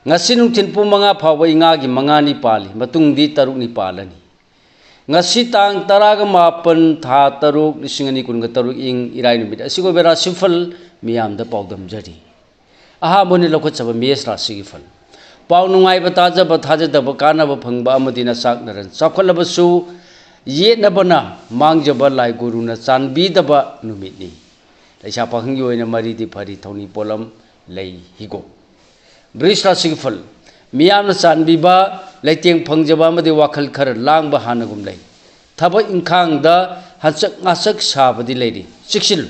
ngasi nungtin pung manga phawa ingagi manga ni pali matung di taruk ni palani ngasi tang taraga mapan tha taruk lisingani kun ga taruk ing irai numit asigo bera sifal miyam da pawdam jari aha moni lokot saba mes ra sigi fal paw nungai ba taja ba thaja da ba kana ba phangba amadina sak naran sakhal ba su ye na bana mangjaba lai guru na chanbi da ba numit ni laisa pakhang yoina mari di phari thoni polam lei higo Brishra Sigful, Miam San Biba, Letting Pangjaba, the Wakal Kar, Lang Bahanagum lay. Taba in Kang da Hansak Nasak Shab the lady. Sixil.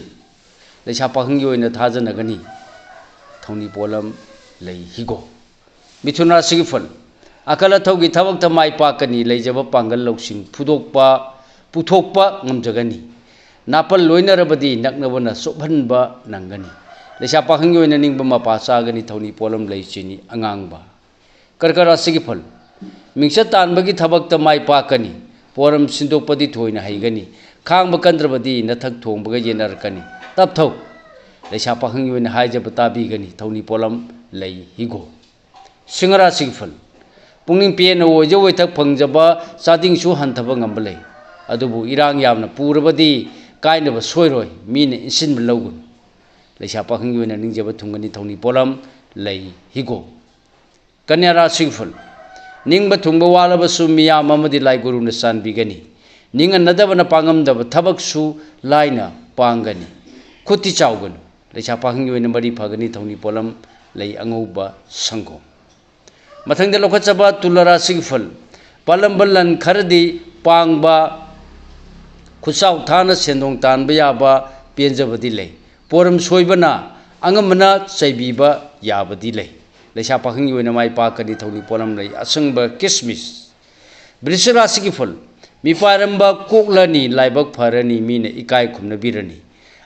The Chapahang you in the Tazanagani. Tony Polam lay higo. Mituna Sigful. Akala Togi Tavak Mai Pakani, Lajava Pangal Lokshin, Putokpa, Namjagani. Napal Loina Rabadi, Naknavana, Sopanba, Nangani. Le Chapahang you in an Ingbama Pasagani, Tony Polam lay chini, Angangba. Karkara Sigifal. Mingsatan Bagi Tabak Mai Pakani, Poram Sindopadi Toina Haigani, Kang Bakandrabadi, Natak Tom Bagajanarkani, Tapto. Le Chapahang you in Hajabatabi, Tony Polam lay higo. Singara Sigfal. Punging Piano, Jaweta Pangjaba, Sading Shuhan Tabangambale. Adubu Irang Yamna, Purabadi, kind of a soiroi, mean in Sin Logan. Le Chapahang you in an Ninjaba Tungani Tony Polam lay higo. Kanyara Sigful. Ning Batumba Walabasu Mia Mamadi Lai Guru Nasan Bigani. Ning another one pangam the Tabaksu Lina Pangani. Kuti Chaugan. Le Chapahang you in a Mari Pagani Tony Polam lay Angoba Sango. Matang the Lokatsaba Tulara Sigful. Palambalan Karadi Pangba Kusau Tana Sendong Tan Bayaba Pienzabadile. Poram Soibana Angamana Saibiba Yabadile. Le Chapahang you in a my pakani Tony Polam lay Asangba Kismis. Brishra Sigiful. Miparamba Koklani Laibak Parani Mina Ikai Kumnabirani.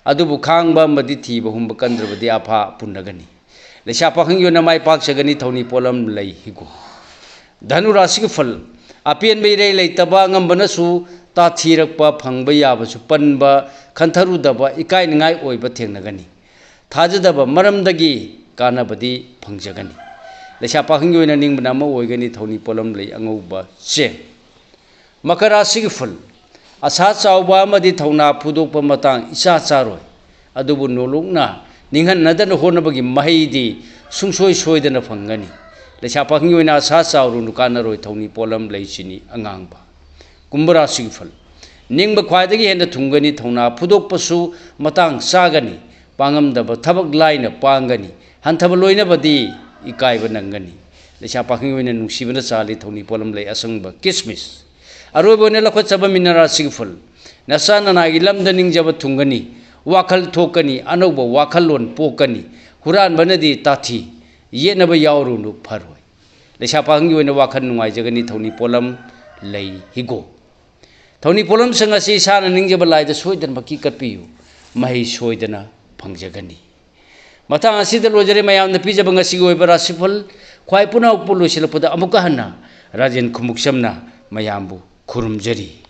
Adubu Kangba Maditi Bahumba Kandra de Apa Punagani. Le Chapahang you in a my pak Sagani Tony Polam lay higo. Danura Sigiful. Apian Bere lay Tabangam Banasu. Ta Thirakpa Pangbayaba Supanba Kantaru daba Ikai Ngai Oiba Tenagani. Tajadaba Maramdagi Kanabadi Pangjagani. The Chapahang you in a Ningbama Oigani Tony Polam lay Angoba Se Makara Sigful. Asat Saubama di Tauna Pudopa Matang Isa Saroi. Adubu Nolongna Ningan Nadan Honabagi Mahidi Sungsoi Soidana Pangani. The Chapahang you in Asat Saurunukana Tony Polam lay Chini Angangba. Kumbara Sigful. Ning Bakwadi and the Tungani Tona, Pudok Pasu, Matang Sagani, Pangam the Tabak line of Pangani, Hantabaloina Badi, Ikai Vanangani. The Chapahang and Nushivana Sali, Tony Polam lay Asangba, Kismis. Arubonella Kotsaba Minara Sigful. Nasan and I lam the Ninjaba Tungani, Wakal Tokani, Anoba, Wakalon, Pokani, Huran Banadi Tati, Yenaba Yaurunu Paroi. The Chapahang and the Wakan Jagani, Tony Polam lay higo. Tony Polam Sangasi San and Ninjabalai the Sweden Baki Kapiu, Mahi Swedena Pangjagani. Matang Sida Rogere Mayam the Pija Bangasigo Barasipal, Quaipuna Pulu Silapuda Amukahana, Rajan Kumuksamna, Mayambu, Kurumjeri.